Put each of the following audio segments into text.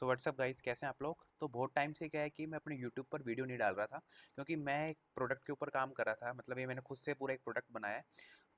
So what's up guys, कैसे हैं आप लोग। तो बहुत टाइम से क्या है कि मैं अपने यूट्यूब पर वीडियो नहीं डाल रहा था, क्योंकि मैं एक प्रोडक्ट के ऊपर काम कर रहा था। मतलब ये मैंने खुद से पूरा एक प्रोडक्ट बनाया है।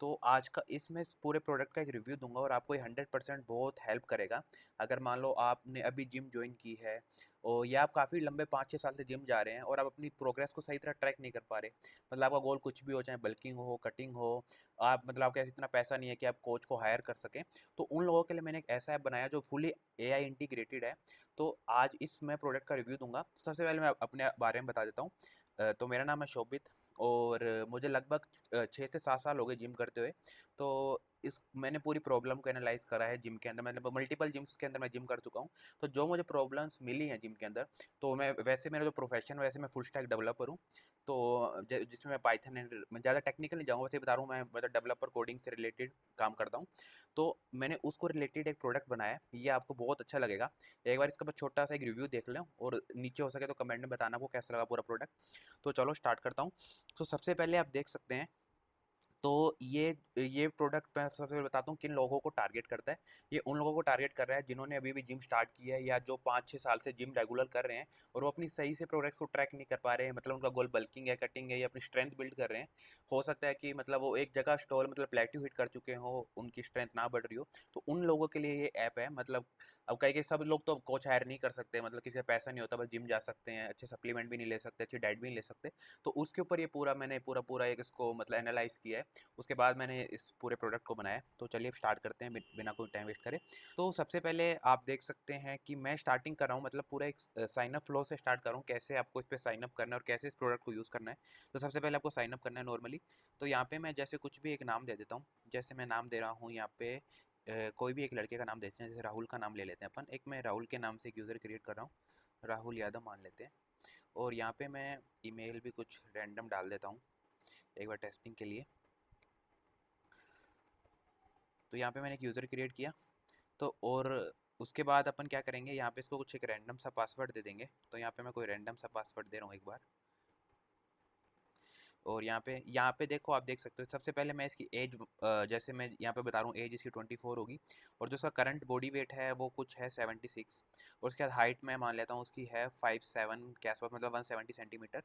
तो आज का इसमें इस पूरे प्रोडक्ट का एक रिव्यू दूंगा और आपको ये 100% बहुत हेल्प करेगा। अगर मान लो आपने अभी जिम ज्वाइन की है और या आप काफ़ी लंबे 5-6 साल से जिम जा रहे हैं और आप अपनी प्रोग्रेस को सही तरह ट्रैक नहीं कर पा रहे। मतलब आपका गोल कुछ भी हो, चाहे बल्किंग हो, कटिंग हो, आप मतलब आपके पास इतना पैसा नहीं है कि आप कोच को हायर कर सकें। तो उन लोगों के लिए मैंने एक ऐसा ऐप बनाया जो फुली एआई इंटीग्रेटेड है। तो आज इस मैं प्रोडक्ट का रिव्यू दूंगा। तो सबसे पहले मैं अपने बारे में बता देता हूँ। तो मेरा नाम है शोभित और मुझे लगभग 6 से 7 साल हो गए जिम करते हुए। तो इस मैंने पूरी प्रॉब्लम को एनालाइज करा है जिम के अंदर। मतलब मल्टीपल जिम्स के अंदर मैं जिम कर चुका हूँ। तो जो मुझे प्रॉब्लम्स मिली हैं जिम के अंदर, तो मैं वैसे मेरा जो प्रोफेशन है वैसे मैं फुल स्टैक डेवलपर हूँ। तो जिसमें मैं पाइथन मैं ज़्यादा टेक्निकल नहीं जाऊँगा, वैसे बता रहा हूँ। मैं मतलब डेवलपर कोडिंग से रिलेटेड काम करता हूँ। तो मैंने उसको रिलेटेड एक प्रोडक्ट बनाया है, ये आपको बहुत अच्छा लगेगा। एक बार इसका बस छोटा सा एक रिव्यू देख लें और नीचे हो सके तो कमेंट में बताना आपको कैसा लगा पूरा प्रोडक्ट। तो चलो स्टार्ट करता हूँ। तो सबसे पहले आप देख सकते हैं, तो ये प्रोडक्ट मैं सबसे पहले बताता हूँ किन लोगों को टारगेट करता है। ये उन लोगों को टारगेट कर रहा है जिन्होंने अभी भी जिम स्टार्ट किया है या जो 5-6 साल से जिम रेगुलर कर रहे हैं और वो अपनी सही से प्रोग्रेस को ट्रैक नहीं कर पा रहे हैं। मतलब उनका गोल बल्किंग है, कटिंग है या अपनी स्ट्रेंथ बिल्ड कर रहे हैं। हो सकता है कि मतलब वो एक जगह स्टॉल मतलब प्लेट्यू हिट कर चुके हो, उनकी स्ट्रेंथ ना बढ़ रही हो। तो उन लोगों के लिए ये ऐप है। मतलब अब कई सब लोग तो कोच हायर नहीं कर सकते, मतलब किसी का पैसा नहीं होता, बस जिम जा सकते हैं, अच्छे सप्लीमेंट भी नहीं ले सकते, अच्छी डाइट भी नहीं ले सकते। तो उसके ऊपर ये पूरा मैंने पूरा पूरा एक इसको मतलब एनालाइज किया है। उसके बाद मैंने इस पूरे प्रोडक्ट को बनाया। तो चलिए स्टार्ट करते हैं बिना कोई टाइम वेस्ट करे। तो सबसे पहले आप देख सकते हैं कि मैं स्टार्टिंग कर रहा हूँ, मतलब पूरा एक साइन अप फ्लो से स्टार्ट कर रहा हूँ, कैसे आपको इस पर साइन अप करना है और कैसे इस प्रोडक्ट को यूज़ करना है। तो सबसे पहले आपको साइन अप करना है नॉर्मली। तो यहाँ पे मैं जैसे कुछ भी एक नाम दे देता हूँ। जैसे मैं नाम दे रहा हूँ यहाँ पे कोई भी एक लड़के का नाम देते हैं, जैसे राहुल का नाम ले लेते हैं अपन। एक मैं राहुल के नाम से एक यूज़र क्रिएट कर रहा हूँ, राहुल यादव मान लेते हैं। और यहाँ पे मैं ईमेल भी कुछ रैंडम डाल देता हूँ एक बार टेस्टिंग के लिए। तो यहाँ पे मैंने एक यूज़र क्रिएट किया। तो और उसके बाद अपन क्या करेंगे, यहाँ पे इसको कुछ एक रैंडम सा पासवर्ड दे देंगे। तो यहाँ पे मैं कोई रैंडम सा पासवर्ड दे रहा हूँ एक बार। और यहाँ पे देखो, आप देख सकते हो सबसे पहले मैं इसकी एज, जैसे मैं यहाँ पे बता रहा हूँ, एज इसकी 24 होगी। और जो उसका करंट बॉडी वेट है वो कुछ है 76। और उसके बाद हाइट मैं मान लेता हूँ उसकी है 5'7" के आसपास, मतलब 170 सेंटीमीटर।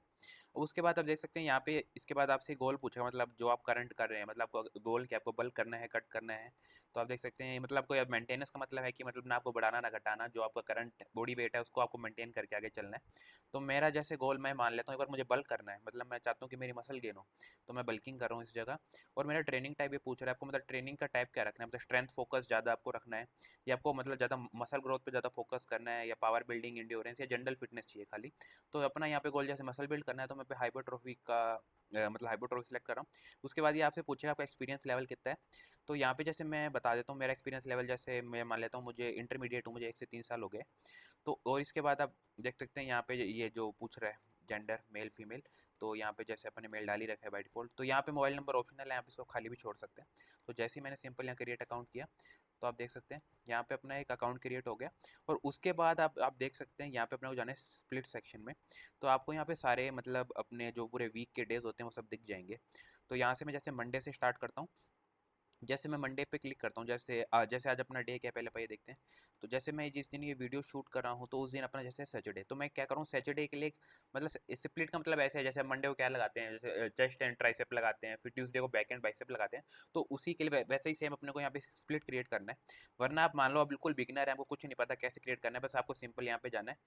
उसके बाद आप देख सकते हैं यहाँ पे इसके बाद आपसे गोल पूछेगा, मतलब जो आप करंट कर रहे हैं, मतलब आपको गोल क्या, आपको बल्क करना है, कट करना है। तो आप देख सकते हैं मतलब आपको मेंटेनेंस का मतलब है कि मतलब ना आपको बढ़ाना ना घटाना, जो आपका करंट बॉडी वेट है उसको आपको मेंटेन करके आगे चलना है। तो मेरा जैसे गोल मैं मान लेता हूँ, एक बार मुझे बल्क करना है, मतलब मैं चाहता हूँ कि मेरी मसल गेन हो। तो मैं बल्किंग कर रहा हूँ इस जगह। और मेरा ट्रेनिंग टाइप ये पूछ रहा है आपको, मतलब ट्रेनिंग का टाइप क्या रखना है, मतलब स्ट्रेंथ फोकस ज़्यादा आपको रखना है या आपको मतलब ज़्यादा मसल ग्रोथ पे ज़्यादा फोकस करना है, या पावर बिल्डिंग, इंड्योरेंस या जनरल फिटनेस चाहिए खाली। तो अपना यहाँ पे गोल जैसे मसल बिल्ड करना है, तो मैं पे हाइपरट्रॉफी का मतलब हाइपरट्रॉफी सेलेक्ट कर रहा हूँ। उसके बाद ये आपसे पूछेगा आपका एक्सपीरियंस लेवल कितना है। तो यहाँ पे जैसे मैं बता देता हूँ मेरा एक्सपीरियंस लेवल, जैसे मैं मान लेता हूँ मुझे इंटरमीडिएट हूँ, मुझे 1 से 3 साल हो गए। तो और इसके बाद आप देख सकते हैं यहाँ पे ये जो पूछ रहा है जेंडर मेल फीमेल। तो यहाँ पे जैसे अपने मेल डाल ही रखा है बाय डिफ़ॉल्ट। तो यहाँ पे मोबाइल नंबर ऑप्शनल है, आप इसको खाली भी छोड़ सकते हैं। तो जैसे ही मैंने सिंपल यहाँ क्रिएट अकाउंट किया, तो आप देख सकते हैं यहाँ पे अपना एक अकाउंट क्रिएट हो गया। और उसके बाद आप देख सकते हैं यहाँ पे अपने को जाना है स्प्लिट सेक्शन में। तो आपको यहाँ पे सारे मतलब अपने जो पूरे वीक के डेज होते हैं वो सब दिख जाएंगे। तो यहाँ से मैं जैसे मंडे से स्टार्ट करता हूँ। जैसे मैं मंडे पे क्लिक करता हूँ, जैसे आज अपना डे क्या है, पहले ये देखते हैं। तो जैसे मैं जिस दिन ये वीडियो शूट कर रहा हूँ तो उस दिन अपना जैसे सैटरडे, तो मैं क्या करूँ सैटरडे के लिए मतलब स्प्लिट का मतलब ऐसे है, जैसे मंडे को क्या लगाते हैं, जैसे चेस्ट एंड ट्राइसेप लगाते हैं, फिर ट्यूसडे को बैक एंड बाइसेप लगाते हैं। तो उसी के लिए वैसे ही सेम अपने को यहाँ पे स्प्लिट क्रिएट करना है। वरना आप मान लो आप बिल्कुल बिगिनर है, आपको कुछ नहीं पता कैसे क्रिएट करना है, बस आपको सिंपल यहाँ पे जाना है।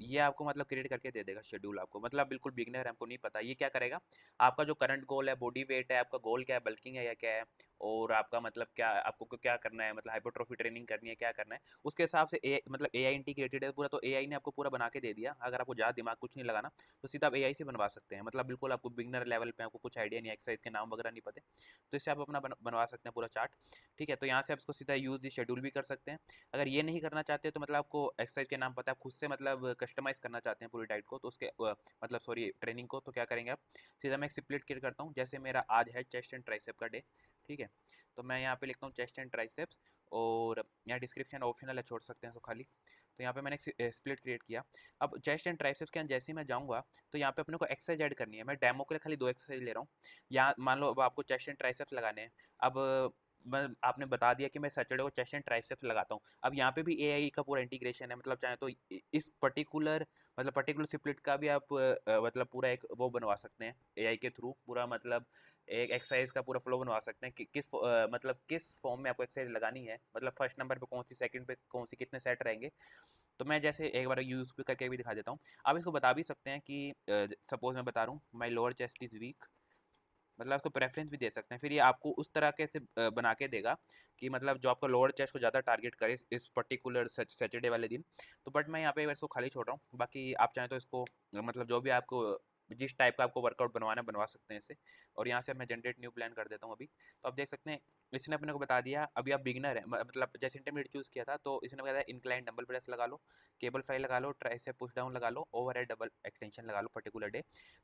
ये आपको मतलब क्रिएट करके दे देगा शेड्यूल आपको, मतलब बिल्कुल बिगिनर है, हमको नहीं पता ये क्या करेगा। आपका जो करंट गोल है, बॉडी वेट है, आपका गोल क्या है, बल्किंग है या क्या है, और आपका मतलब क्या आपको क्या करना है, मतलब हाइपरट्रॉफी ट्रेनिंग करनी है, क्या करना है, उसके हिसाब से मतलब एआई इंटीग्रेटेड है पूरा। तो एआई ने आपको पूरा बना के दे दिया। अगर आपको ज़्यादा दिमाग कुछ नहीं लगाना तो सीधा आप एआई से बनवा सकते हैं। मतलब बिल्कुल आपको बिगिनर लेवल पे आपको कुछ आइडिया नहीं, एक्सरसाइज के नाम वगैरह नहीं पते, तो इससे आप अपना बनवा सकते हैं पूरा चार्ट। ठीक है, तो यहाँ से आप इसको सीधा यूज दी शेड्यूल भी कर सकते हैं। अगर ये नहीं करना चाहते तो मतलब आपको एक्सरसाइज के नाम पता है, आप खुद से मतलब कस्टमाइज करना चाहते हैं पूरी डाइट को, तो उसके मतलब सॉरी ट्रेनिंग को, तो क्या करेंगे आप सीधा मैं एक स्प्लिट क्लिक करता हूँ। जैसे मेरा आज है चेस्ट एंड ट्राइसेप का डे, ठीक है। तो मैं यहाँ पे लिखता हूँ चेस्ट एंड ट्राइसेप्स। और यहाँ डिस्क्रिप्शन ऑप्शनल है, छोड़ सकते हैं तो खाली। तो यहाँ पे मैंने एक स्प्लिट क्रिएट किया। अब चेस्ट एंड ट्राइसेप्स के अंदर जैसे ही मैं जाऊँगा तो यहाँ पे अपने को एक्सरसाइज ऐड करनी है। मैं डेमो के लिए खाली 2 एक्सरसाइज ले रहा हूँ। यहाँ मान लो अब आपको चेस्ट एंड ट्राइसेप्स लगाने हैं। अब आपने बता दिया कि मैं सैटरडे को चेस्ट एंड ट्राइसेप्स लगाता हूँ। अब यहाँ पे भी एआई का पूरा इंटीग्रेशन है, मतलब चाहे तो इस पर्टिकुलर मतलब पर्टिकुलर स्प्लिट का भी आप मतलब पूरा एक वो बनवा सकते हैं एआई के थ्रू, पूरा मतलब एक एक्सरसाइज का पूरा फ्लो बनवा सकते हैं कि मतलब किस फॉर्म में आपको एक्सरसाइज लगानी है, मतलब फर्स्ट नंबर पे कौन सी, सेकंड पे कौन सी, कितने सेट रहेंगे। तो मैं जैसे एक बार यूज भी करके भी दिखा देता हूँ। आप इसको बता भी सकते हैं कि सपोज मैं बता रहा हूँ माई लोअर चेस्ट इज वीक, मतलब उसको प्रेफरेंस भी दे सकते हैं, फिर ये आपको उस तरह के से बना के देगा कि मतलब जो आपका लोअर चेस्ट को ज़्यादा टारगेट करे इस पर्टिकुलर सैटरडे वाले दिन। तो बट मैं यहाँ पे इसको खाली छोड़ रहा हूँ, बाकी आप चाहें तो इसको मतलब जो भी आपको जिस टाइप का आपको वर्कआउट बनवाना है बनवा सकते हैं इसे। और यहाँ से मैं जनरेट न्यू प्लान कर देता हूँ अभी। तो आप देख सकते हैं इसने अपने को बता दिया, अभी आप बिगनर है मतलब जैसे इंटरमीडिएट चूज़ किया था तो इसने बताया इंक्लाइन डंबल प्रेस लगा लो, केबल फ्लाई लगा लो, ट्राइसेप पुश डाउन लगा लो, ओवरहेड डबल एक्सटेंशन लगा लो पर्टिकुलर डे।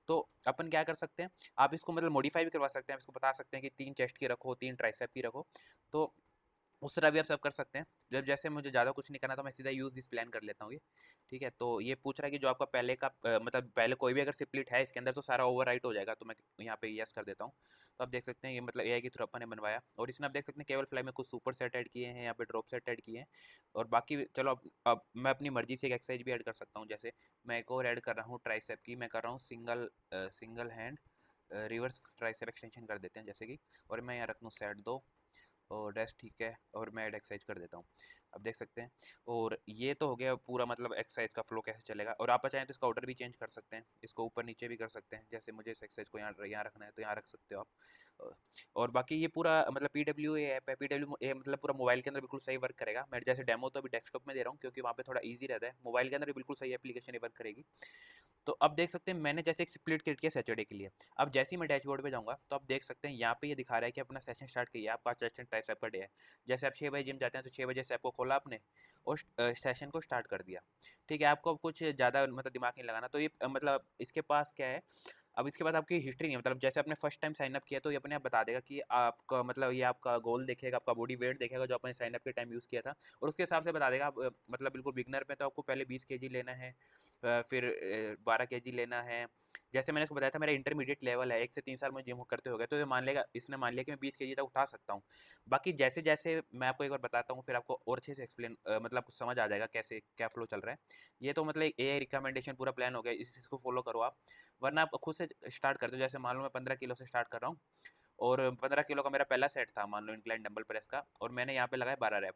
तो अपन क्या कर सकते हैं, आप इसको मतलब मॉडिफाई भी करवा सकते हैं, इसको बता सकते हैं कि 3 चेस्ट की रखो, 3 ट्राइसेप की रखो। तो उस तरह भी आप सब कर सकते हैं। जब जैसे मुझे ज़्यादा कुछ नहीं करना तो मैं सीधा यूज़ दिस प्लान कर लेता हूँ ये। ठीक है, तो ये पूछ रहा है कि जो आपका पहले का मतलब पहले कोई भी अगर स्प्लिट है इसके अंदर तो सारा ओवरराइट हो जाएगा, तो मैं यहाँ पे यस कर देता हूँ। तो आप देख सकते हैं ये मतलब एआई के थ्रू अपन ने बनवाया, और इसने आप देख सकते हैं केवल फ्लाई में कुछ सुपर सेट ऐड किए हैं, यहाँ पे ड्रॉप सेट ऐड किए हैं। और बाकी चलो अब मैं अपनी मर्जी से एक एक्सरसाइज भी ऐड कर सकता हूँ, जैसे मैं एक और ऐड कर रहा हूँ ट्राइसेप की, मैं कर रहा हूँ single hand reverse tricep extension कर देते हैं जैसे कि, और मैं यहाँ रख दूँ सेट 2 और रेस्ट। ठीक है, और मैं ऐड एक्सरसाइज कर देता हूँ। अब देख सकते हैं, और ये तो हो गया पूरा मतलब एक्सरसाइज का फ्लो कैसे चलेगा। और आप चाहें तो इसका ऑर्डर भी चेंज कर सकते हैं, इसको ऊपर नीचे भी कर सकते हैं, जैसे मुझे इस एक्सरसाइज को यहाँ रखना है तो यहाँ रख सकते हो आप। और बाकी ये पूरा मतलब PWA ऐप है, PWA मतलब पूरा मोबाइल के अंदर बिल्कुल सही वर्क करेगा। मैं जैसे डेमो तो अभी डेस्कटॉप में दे रहा हूँ क्योंकि वहाँ पे थोड़ा ईजी रहता है, मोबाइल के अंदर भी बिल्कुल सही एप्लीकेशन ये वर्क करेगी। तो अब देख सकते हैं मैंने जैसे एक स्प्लिट क्रिएट किया सैटरडे के लिए। अब जैसे ही मैं डैशबोर्ड पे जाऊँगा तो आप देख सकते हैं यहाँ पे ये दिखा रहा है कि अपना सेशन स्टार्ट किया, आपका चेस्ट एंड ट्राइसेप का डे है। जैसे आप 6 बजे जिम जाते हैं तो 6 बजे से ऐप को खोला आपने और सेशन को स्टार्ट कर दिया। ठीक है, आपको अब कुछ ज़्यादा मतलब दिमाग नहीं लगाना। तो ये मतलब इसके पास क्या है, अब इसके बाद आपकी हिस्ट्री नहीं है, मतलब जैसे आपने फर्स्ट टाइम साइन अप किया तो ये अपने आप बता देगा कि आपका मतलब ये आपका गोल देखेगा, आपका बॉडी वेट देखेगा जो आपने साइन अप के टाइम यूज़ किया था, और उसके हिसाब से बता देगा आप मतलब बिल्कुल बिगनर पे तो आपको पहले 20 केजी लेना है, फिर 12 केजी लेना है। जैसे मैंने इसको बताया था मेरा इंटरमीडिएट लेवल है, 1 से 3 साल में जिम करते हो गए, तो ये मान लेगा, इसने मान लिया कि मैं 20 केजी तक उठा सकता हूँ। बाकी जैसे जैसे मैं आपको एक बार बताता हूँ फिर आपको और अच्छे से एक्सप्लेन मतलब कुछ समझ आ जाएगा कैसे क्या फ्लो चल रहा है। ये तो मतलब एआई रिकमेंडेशन पूरा प्लान हो गया, इस चीज़ को फॉलो करो आप, वरना आप खुद से स्टार्ट कर दो। जैसे मान लो मैं 15 किलो से स्टार्ट कर रहा हूँ, और 15 किलो का मेरा पहला सेट था मान लो इंक्लाइन डंबल प्रेस का, और मैंने यहाँ पे लगाया 12 रैप।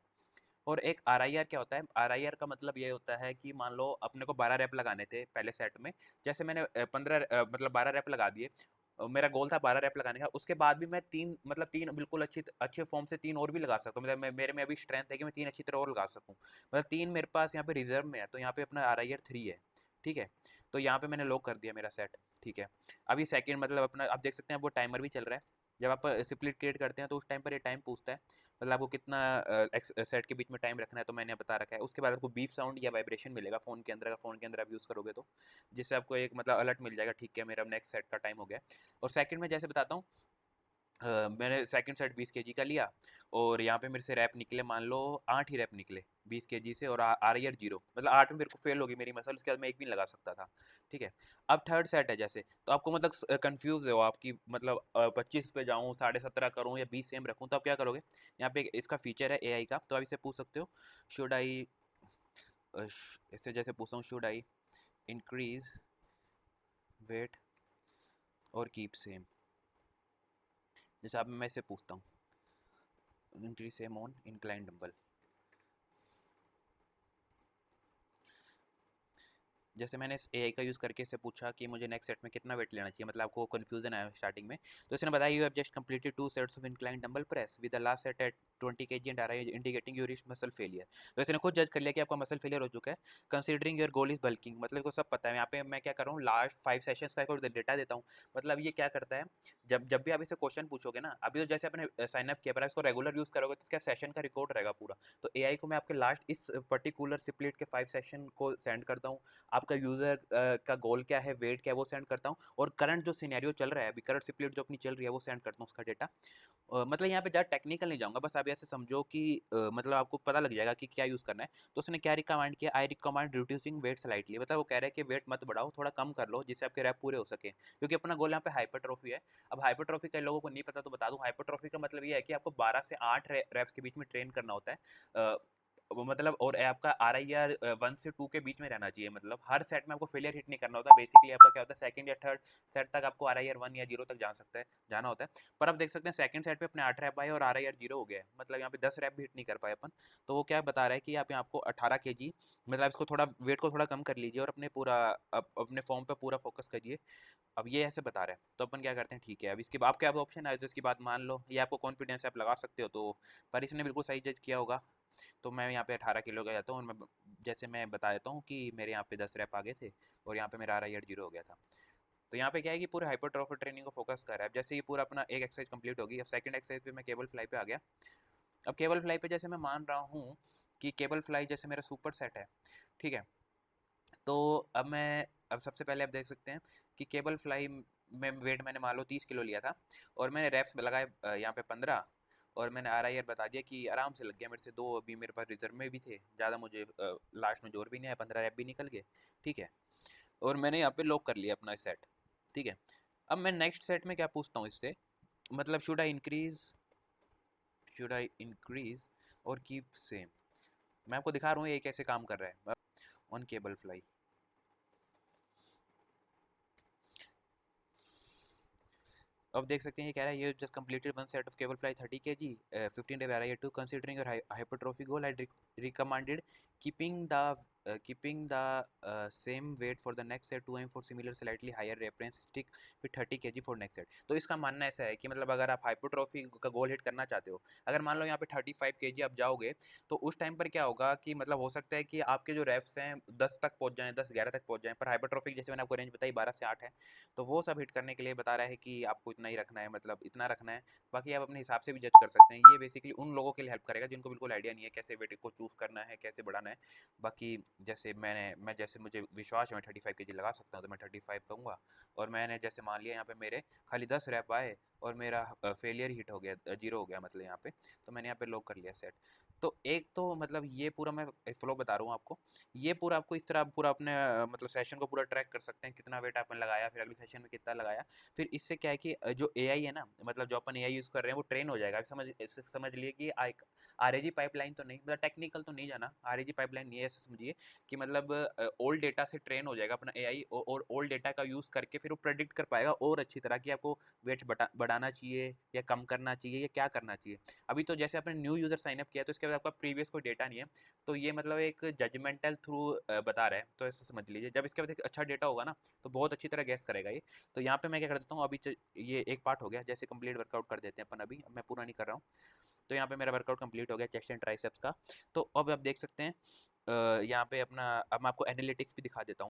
और एक RIR क्या होता है, RIR का मतलब ये होता है कि मान लो अपने को 12 रैप लगाने थे पहले सेट में, जैसे मैंने 15 मतलब 12 रैप लगा दिए, मेरा गोल था 12 रैप लगाने का, उसके बाद भी मैं तीन मतलब तीन बिल्कुल अच्छे फॉर्म से तीन और भी लगा सकता हूँ, मतलब मेरे में अभी स्ट्रेंथ है कि मैं तीन अच्छी तरह और लगा सकूँ, मतलब तीन मेरे पास यहाँ पे रिजर्व में है, तो यहाँ पे अपना RIR 3 है। ठीक है, तो यहाँ पे मैंने लॉक कर दिया मेरा सेट। ठीक है, अभी सेकंड मतलब अपना आप देख सकते हैं वो टाइमर भी चल रहा है। जब आप स्प्लिट क्रिएट करते हैं तो उस टाइम पर ये टाइम पूछता है, मतलब आपको कितना सेट के बीच में टाइम रखना है, तो मैंने बता रखा है। उसके बाद आपको बीप साउंड या वाइब्रेशन मिलेगा फ़ोन के अंदर, अगर फ़ोन के अंदर आप यूज़ करोगे तो, जिससे आपको एक मतलब अलर्ट मिल जाएगा, ठीक है मेरा नेक्स्ट सेट का टाइम हो गया। और सेकंड में जैसे बताता हूँ, मैंने सेकंड सेट 20 केजी का लिया, और यहाँ पे मेरे से रैप निकले मान लो 8 ही रैप निकले 20 केजी से, और RIR 0, मतलब 8 में मेरे को फेल होगी मेरी मसल, उसके बाद मैं एक भी नहीं लगा सकता था। ठीक है, अब थर्ड सेट है जैसे, तो आपको मतलब कंफ्यूज हो आपकी मतलब 25 पे जाऊँ, 17.5 करूँ या 20 सेम रखूँ, तो आप क्या करोगे, यहाँ पे इसका फीचर है एआई का, तो आप इसे पूछ सकते हो शुड आई, इससे जैसे पूछता हूँ शुड आई इंक्रीज वेट और कीप सेम, जैसे अब मैं इसे पूछता हूँ increase same on incline dumbbell. जैसे मैंने इस एआई का यूज़ करके इससे पूछा कि मुझे नेक्स्ट सेट में कितना वेट लेना चाहिए, मतलब आपको कन्फ्यूजन आया स्टार्टिंग में, तो इसने बताया you have just completed 2 sets of incline dumbbell press with the last set at 20 kg and RIR indicating your muscle failure. तो इसने खुद जज कर लिया कि आपका मसल फेलियर हो चुका है, considering your goal is bulking, मतलब इसको सब पता है। यहाँ पे मैं क्या कर रहा हूँ, लास्ट 5 सेशंस का एक डेटा देता हूँ। मतलब ये क्या करता है, जब जब भी आप इसे क्वेश्चन पूछोगे ना, अभी तो जैसे आपने साइन अप किया, पर इसको रेगुलर यूज़ करोगे तो इसका सेशन का रिकॉर्ड रहेगा पूरा। तो एआई को मैं आपके लास्ट इस पर्टिकुलर स्प्लिट के 5 सेशन को सेंड करता हूँ, आपका यूज़र का गोल क्या है, वेट क्या है, वो सेंड करता हूँ, और करंट जो सिनेरियो चल रहा है अभी, करंट स्प्लिट जो अपनी चल रही है वो सेंड करता हूँ उसका डेटा। मतलब यहाँ पे ज़्यादा टेक्निकल नहीं जाऊँगा, बस आप अभी ऐसे समझो कि मतलब आपको पता लग जाएगा कि क्या यूज़ करना है। तो उसने क्या रिकमेंड किया, I recommend reducing weight slightly, मतलब वो कह रहा है कि वेट मत बढ़ाओ, थोड़ा कम कर लो जिससे आपके रैप पूरे हो सके, क्योंकि अपना गोल यहाँ पे हाइपरट्रॉफी है। अब हाइपरट्रॉफी कई लोगों को नहीं पता तो बता दूं, हाइपरट्रॉफी का मतलब ये है कि आपको 12 से 8 रैप्स के बीच में ट्रेन करना होता है। वो मतलब, और आपका RIR 1 से 2 के बीच में रहना चाहिए, मतलब हर सेट में आपको फेलियर हिट नहीं करना होता। बेसिकली आपका क्या होता है, सेकंड या थर्ड सेट तक आपको RIR 1 या 0 तक जाना होता है। पर आप देख सकते हैं सेकंड सेट पे अपने 8 रैप आए और RIR 0 हो गया है, मतलब यहाँ पे 10 रैप भी हिट नहीं कर पाए अपन। तो वो क्या बता रहा है कि आप यहाँ आपको 18 kg, मतलब इसको थोड़ा वेट को थोड़ा कम कर लीजिए और अपने फॉर्म पे पूरा फोकस करिए। अब ये ऐसे बता रहे हैं, तो अपन क्या करते हैं, ठीक है, अब इसके बाद आपके आप ऑप्शन आए तो इसकी बात मान लो, ये आपको कॉन्फिडेंस आप लगा सकते हो। तो पर इसने बिल्कुल सही जज किया होगा। तो मैं यहाँ पे 18 किलो का जाता हूँ, और मैं जैसे मैं बता देता हूँ कि मेरे यहाँ पे 10 रैप आ गए थे और यहाँ पे मेरा RIR 0 हो गया था। तो यहाँ पे क्या है कि पूरे हाइपरट्रॉफी ट्रेनिंग को फोकस कर रहा है। अब जैसे ये पूरा अपना एक एक्सरसाइज कंप्लीट होगी, अब सेकंड एक्सरसाइज पे मैं केबल फ्लाई पे आ गया। अब केबल फ्लाई पे जैसे मैं मान रहा हूँ कि केबल फ्लाई जैसे मेरा सुपर सेट है, ठीक है। तो अब सबसे पहले आप देख सकते हैं कि केबल फ्लाई में वेट मैंने मान लो 30 किलो लिया था, और मैंने रैप्स लगाए यहाँ पे 15, और मैंने RIR बता दिया कि आराम से लग गया मेरे से 2, अभी मेरे पास रिजर्व में भी थे ज़्यादा, मुझे लास्ट में जोर भी नहीं आया, 15 रैप भी निकल गए, ठीक है। और मैंने यहाँ पे लॉक कर लिया अपना सेट, ठीक है। अब मैं नेक्स्ट सेट में क्या पूछता हूँ इससे, मतलब शुड आई इंक्रीज और कीप सेम। मैं आपको दिखा रहा हूँ ये कैसे काम कर रहा है ऑन केबल फ्लाई। अब देख सकते हैं ये कह रहा है, ये just completed one set of cable fly 30 kg 15 day RIR 2 considering your hypertrophy goal I recommended keeping the same weight for the next set to aim for similar slightly higher reference stick with 30 kg for next set। तो इसका मानना ऐसा है कि मतलब अगर आप hypertrophy का गोल हिट करना चाहते हो, अगर मान लो यहाँ पे 35 kg आप जाओगे, तो उस टाइम पर क्या होगा कि मतलब हो सकता है कि आपके जो रैप्स हैं 10 तक पहुंच जाएं, 10-11 तक पहुंच जाएं, पर हाइपरट्रॉफी जैसे मैंने आपको रेंज बताई 12 से 8 है। तो वो सब हिट करने के लिए बता रहा है कि आपको इतना ही रखना है, मतलब इतना रखना है। बाकी आप अपने हिसाब से भी जज कर सकते हैं। ये बेसिकली उन लोगों के लिए हेल्प करेगा जिनको बिल्कुल आइडिया नहीं है कैसे वेट को चूज़ करना है, कैसे बढ़ाना है। बाकी जैसे मुझे विश्वास है मैं 35 kg लगा सकता हूँ, तो मैं 35 कहूँगा। और मैंने जैसे मान लिया यहाँ पे मेरे खाली 10 रैप आए और मेरा फेलियर हिट हो गया, 0 हो गया मतलब यहाँ पे, तो मैंने यहाँ पे लॉक कर लिया सेट। तो एक तो मतलब ये पूरा मैं फ्लो बता रहा हूँ आपको, ये पूरा आपको इस तरह पूरा अपने मतलब सेशन को पूरा ट्रैक कर सकते हैं, कितना वेट आपने लगाया, फिर अगले सेशन में कितना लगाया। फिर इससे क्या है कि जो AI है ना, मतलब जो अपन AI यूज़ कर रहे हैं वो ट्रेन हो जाएगा। समझ लिए कि RAG पाइपलाइन तो नहीं, मतलब टेक्निकल तो नहीं जाना, RAG पाइपलाइन नहीं है, ऐसे समझिए कि मतलब ओल्ड डेटा से ट्रेन हो जाएगा अपना AI, और ओल्ड डेटा का यूज़ करके फिर वो प्रेडिक्ट कर पाएगा और अच्छी तरह कि आपको वेट बढ़ाना चाहिए या कम करना चाहिए या क्या करना चाहिए। अभी तो जैसे आपने न्यू यूज़र साइनअप किया तो इसके बाद आपका प्रीवियस कोई डेटा नहीं है, तो ये मतलब एक जजमेंटल थ्रू बता रहा है, तो ऐसा समझ लीजिए। जब इसके बाद एक अच्छा डेटा होगा ना, तो बहुत अच्छी तरह गैस करेगा ये। तो यहाँ पे मैं क्या कर देता हूँ, अभी ये एक पार्ट हो गया, जैसे कंप्लीट वर्कआउट कर देते हैं अपन अभी, अब मैं पूरा नहीं कर रहा हूँ। तो यहाँ पे मेरा वर्कआउट कंप्लीट हो गया चेस्ट एंड ट्राइसेप्स का। तो अब आप देख सकते हैं यहाँ पे अपना, अब मैं आपको एनालिटिक्स भी दिखा देता हूँ।